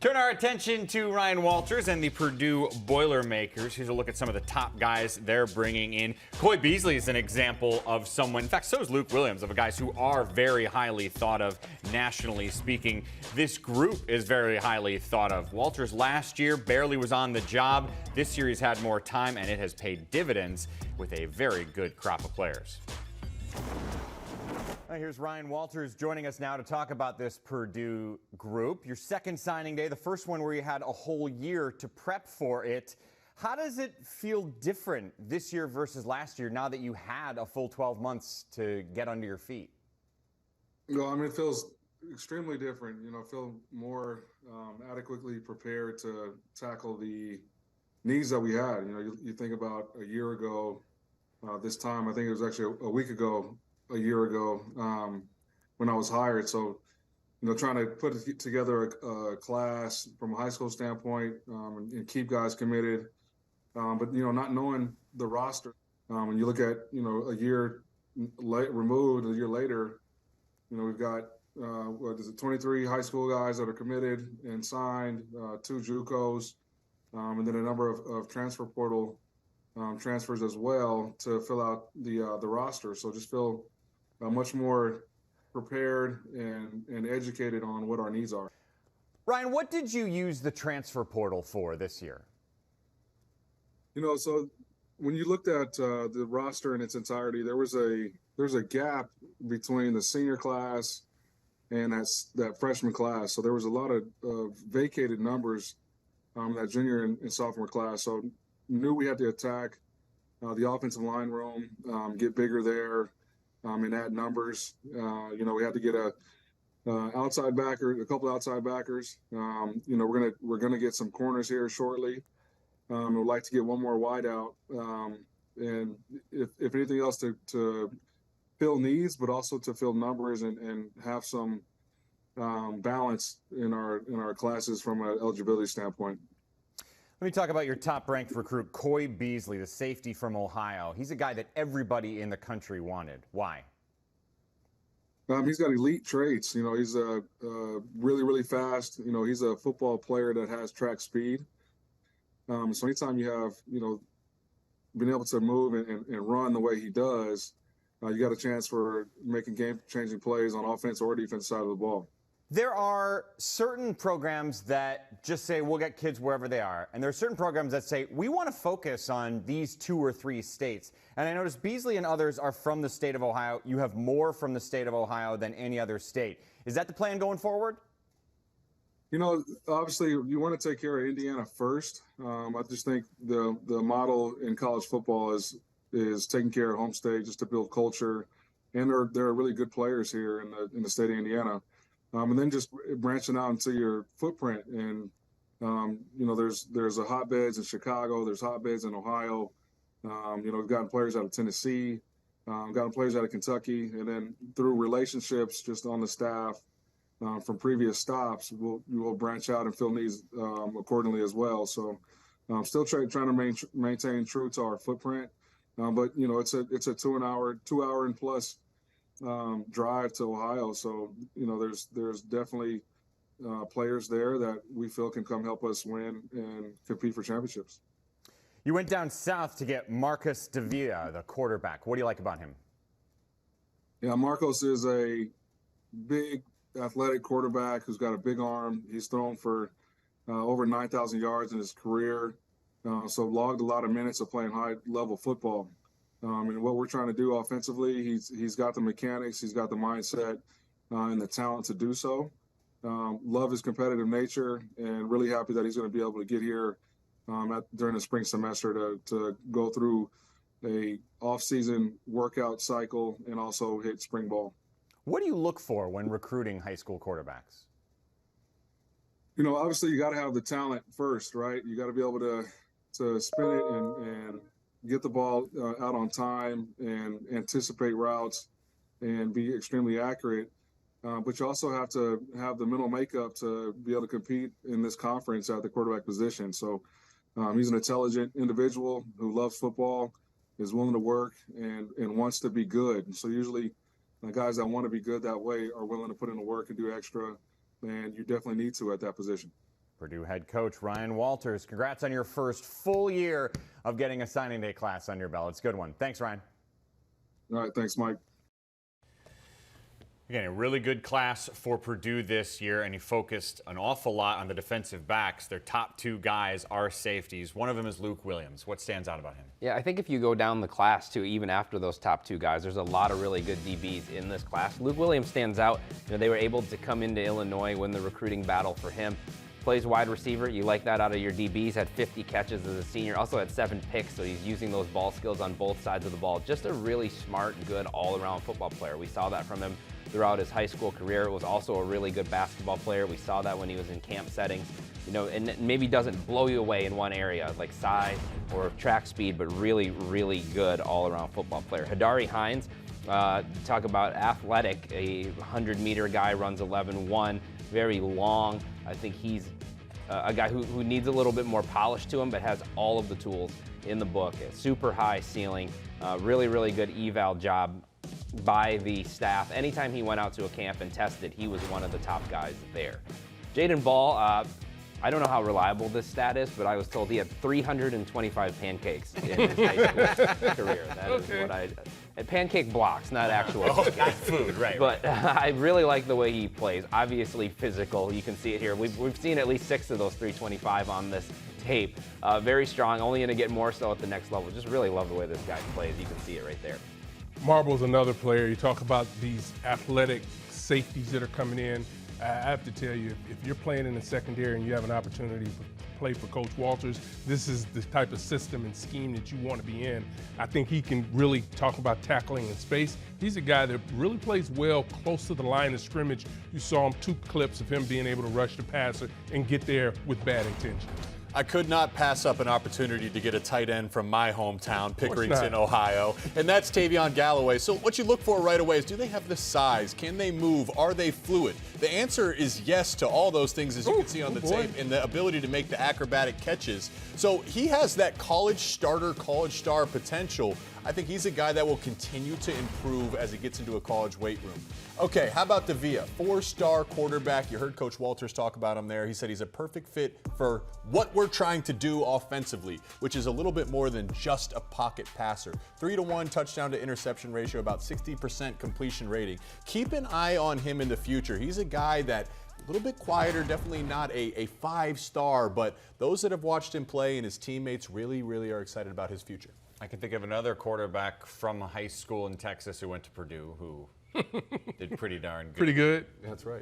Turn our attention to Ryan Walters and the Purdue Boilermakers. Here's a look at some of the top guys they're bringing in. Coy Beasley is an example of someone, in fact, so is Luke Williams, of guys who are very highly thought of nationally speaking. This group is very highly thought of. Walters last year barely was on the job. This year he's had more time, and it has paid dividends with a very good crop of players. Here's Ryan Walters joining us now to talk about this Purdue group. Your second signing day, the first one where you had a whole year to prep for it. How does it feel different this year versus last year now that you had a full 12 months to get under your feet? Well, I mean, it feels extremely different. I feel more adequately prepared to tackle the needs that we had. You think about a year ago, this time, I think it was actually a week ago, a year ago when I was hired. So, trying to put together a class from a high school standpoint and keep guys committed. But, not knowing the roster, when you look at, a year removed, a year later, we've got, 23 high school guys that are committed and signed, 2 JUCOs, and then a number of transfer portal transfers as well to fill out the roster. So just feel much more prepared and educated on what our needs are. Ryan, what did you use the transfer portal for this year? So when you looked at the roster in its entirety, there's a gap between the senior class and that freshman class. So there was a lot of vacated numbers that junior and sophomore class. So knew we had to attack the offensive line room, get bigger there. And add numbers. We had to get a couple outside backers. We're gonna get some corners here shortly. We'd like to get one more wide out, and if anything else to fill needs, but also to fill numbers and have some balance in our classes from an eligibility standpoint. Let me talk about your top-ranked recruit, Coy Beasley, the safety from Ohio. He's a guy that everybody in the country wanted. Why? He's got elite traits. He's really, really fast. He's a football player that has track speed. So anytime you have, been able to move and run the way he does, you got a chance for making game-changing plays on offense or defense side of the ball. There are certain programs that just say we'll get kids wherever they are. And there are certain programs that say we want to focus on these 2 or 3 states. And I noticed Beasley and others are from the state of Ohio. You have more from the state of Ohio than any other state. Is that the plan going forward? Obviously, you want to take care of Indiana first. I just think the model in college football is taking care of home state just to build culture. And there are really good players here in the state of Indiana. And then just branching out into your footprint. And, there's a hotbeds in Chicago. There's hotbeds in Ohio. We've gotten players out of Tennessee, gotten players out of Kentucky. And then through relationships just on the staff from previous stops, we'll branch out and fill needs accordingly as well. So I'm still trying to maintain true to our footprint. But, it's a 2 hour and plus drive to Ohio. So, there's definitely players there that we feel can come help us win and compete for championships. You went down south to get Marcus Davila, the quarterback. What do you like about him? Yeah, Marcos is a big athletic quarterback who's got a big arm. He's thrown for over 9,000 yards in his career. So logged a lot of minutes of playing high-level football. And what we're trying to do offensively, he's got the mechanics, he's got the mindset and the talent to do so. Love his competitive nature, and really happy that he's going to be able to get here during the spring semester to go through a off-season workout cycle and also hit spring ball. What do you look for when recruiting high school quarterbacks? Obviously you got to have the talent first, right? You got to be able to spin it and get the ball out on time and anticipate routes and be extremely accurate. But you also have to have the mental makeup to be able to compete in this conference at the quarterback position. So he's an intelligent individual who loves football, is willing to work, and wants to be good. So usually guys that want to be good that way are willing to put in the work and do extra, and you definitely need to at that position. Purdue head coach Ryan Walters. Congrats on your first full year of getting a signing day class on your belt. It's a good one. Thanks, Ryan. All right, thanks, Mike. Again, a really good class for Purdue this year, and he focused an awful lot on the defensive backs. Their top two guys are safeties. One of them is Luke Williams. What stands out about him? Yeah, I think if you go down the class, too, even after those top two guys, there's a lot of really good DBs in this class. Luke Williams stands out. You know, they were able to come into Illinois, win the recruiting battle for him. Plays wide receiver. You like that out of your DBs. Had 50 catches as a senior. Also had 7 picks, so he's using those ball skills on both sides of the ball. Just a really smart, good, all-around football player. We saw that from him throughout his high school career. Was also a really good basketball player. We saw that when he was in camp settings. You know, and maybe doesn't blow you away in one area like size or track speed, but really, really good all-around football player. Hadari Hines, talk about athletic, a 100-meter guy, runs 11.1, very long. I think he's a guy who needs a little bit more polish to him, but has all of the tools in the book. A super high ceiling, really, really good eval job by the staff. Anytime he went out to a camp and tested, he was one of the top guys there. Jaden Ball, I don't know how reliable this stat is, but I was told he had 325 pancakes in his high school career. That is what and pancake blocks, not actual Not food, right. But I really like the way he plays. Obviously physical. You can see it here. We've seen at least 6 of those 325 on this tape. Very strong, only going to get more so at the next level. Just really love the way this guy plays. You can see it right there. Marble's another player. You talk about these athletic safeties that are coming in. I have to tell you, if you're playing in the secondary and you have an opportunity to play for Coach Walters, this is the type of system and scheme that you want to be in. I think he can really talk about tackling in space. He's a guy that really plays well close to the line of scrimmage. You saw him 2 clips of him being able to rush the passer and get there with bad intentions. I could not pass up an opportunity to get a tight end from my hometown, Pickerington, Ohio, and that's Tavion Galloway. So what you look for right away is, do they have the size? Can they move? Are they fluid? The answer is yes to all those things, as you can see on the tape, and the ability to make the acrobatic catches. So he has that college starter, college star potential. I think he's a guy that will continue to improve as he gets into a college weight room. Okay, how about Davia? 4-star quarterback. You heard Coach Walters talk about him there. He said he's a perfect fit for what we're trying to do offensively, which is a little bit more than just a pocket passer. 3-to-1 touchdown to interception ratio, about 60% completion rating. Keep an eye on him in the future. He's a guy that a little bit quieter, definitely not a 5-star, but those that have watched him play and his teammates really, really are excited about his future. I can think of another quarterback from high school in Texas who went to Purdue who did pretty darn good. Pretty good. That's right.